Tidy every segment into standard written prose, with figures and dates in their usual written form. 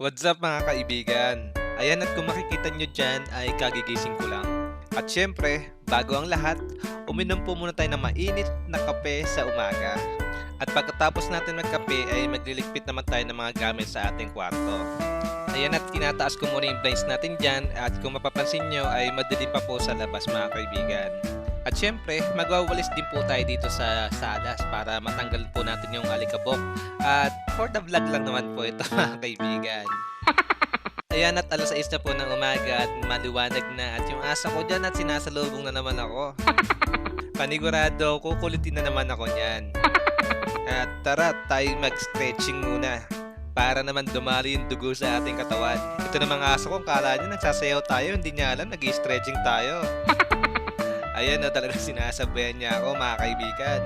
What's up mga kaibigan? Ayan, at kung makikita nyo dyan ay kagigising ko lang. At syempre, bago ang lahat, uminom po muna tayo ng mainit na kape sa umaga. At pagkatapos natin magkape ay magliligpit naman tayo ng mga gamit sa ating kwarto. Ayan, at tinataas ko muna yung blinds natin dyan, at kung mapapansin nyo ay madilim pa po sa labas mga kaibigan. At syempre, magwawalis din po tayo dito sa salas para matanggal po natin yung alikabok. At for the vlog lang naman po ito mga kaibigan. Ayan, at alas 6 na po ng umaga at maliwanag na, at yung asa ko dyan at sinasalubong na naman ako. Panigurado, kukulitin na naman ako niyan. At tara, tayo mag-stretching muna para naman dumali yung dugo sa ating katawan. Ito namang aso ko, kala niya nagsasayaw tayo, hindi niya alam, nag-stretching tayo. Ayan na, talaga sinasabayan niya ako mga kaibigan.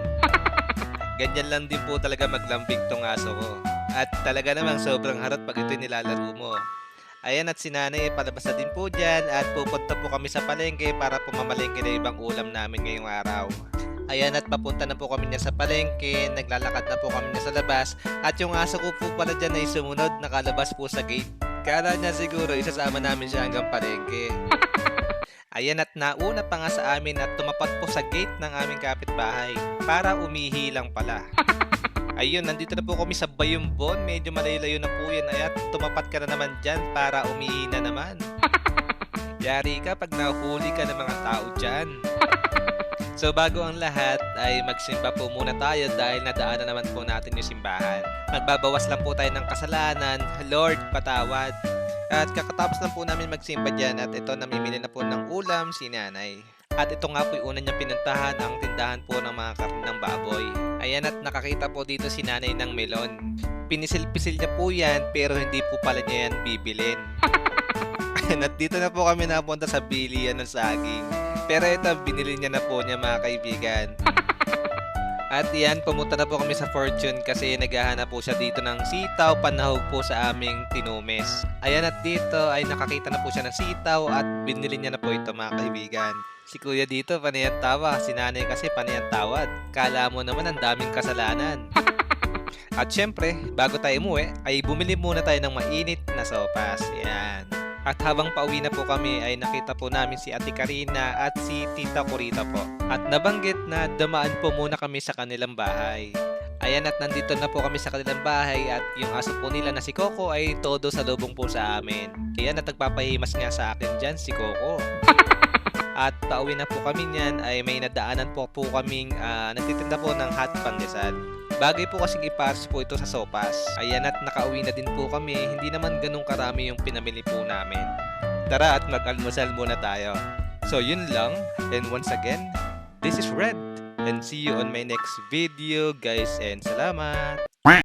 Ganyan lang din po talaga maglambing tong aso ko. At talaga namang sobrang harot pag ito nilalaro mo. Ayan, at si nanay palabas na din po dyan at pupunta po kami sa palengke para pumamalengke na ibang ulam namin ngayong araw. Ayan, at papunta na po kami niya sa palengke, naglalakad na po kami niya sa labas, at yung aso ko po pala dyan ay sumunod, nakalabas po sa gate. Kala niya siguro isasama namin siya hanggang palengke. Ayan, at nauna pa nga sa amin at tumapat po sa gate ng aming kapitbahay para umihi lang pala. Ayun, nandito na po kami sa Bayumbon, medyo malayo-layo na po yan, at tumapat ka na naman dyan para umihi na naman. Yari ka pag nahuli ka ng mga tao dyan. So bago ang lahat ay magsimba po muna tayo dahil nadaanan naman po natin yung simbahan. Magbabawas lang po tayo ng kasalanan, Lord, patawad. At kakatapos lang po namin magsimba dyan, at ito, namimili na po ng ulam si nanay. At ito nga po yung una niyang pinuntahan, ang tindahan po ng mga karne ng baboy. Ayan, at nakakita po dito si nanay ng melon. Pinisil-pisil niya po yan pero hindi po pala niya yan bibilin. At dito na po kami napunta sa bilihan ng saging. Pero ito, binili niya na po niya mga kaibigan. At yan, pumunta na po kami sa Fortune kasi naghahanap po siya dito ng sitaw, panahog po sa aming tinumes. Ayan, at dito ay nakakita na po siya ng sitaw at binili niya na po ito mga kaibigan. Si kuya dito, panayang tawa. Si nanay kasi panayang tawad. Kala mo naman ang daming kasalanan. At syempre, bago tayo umuwi, ay bumili muna tayo ng mainit na sopas. Yan. At habang pauwi na po kami ay nakita po namin si Ate Karina at si Tita Corita po. At nabanggit na damaan po muna kami sa kanilang bahay. Ayan, at nandito na po kami sa kanilang bahay, at yung aso po nila na si Coco ay todo salubong po sa amin. Ayan, at nagpapahimas nga sa akin dyan si Coco. At pauwi na po kami niyan ay may nadaanan po kaming nagtitinda po ng hot pandesal. Bagay po kasing ipares po ito sa sopas. Ayan, at nakauwi na din po kami. Hindi naman ganun karami yung pinamili po namin. Tara at mag-almusal muna tayo. So yun lang. And once again, this is Red. And see you on my next video guys, and salamat!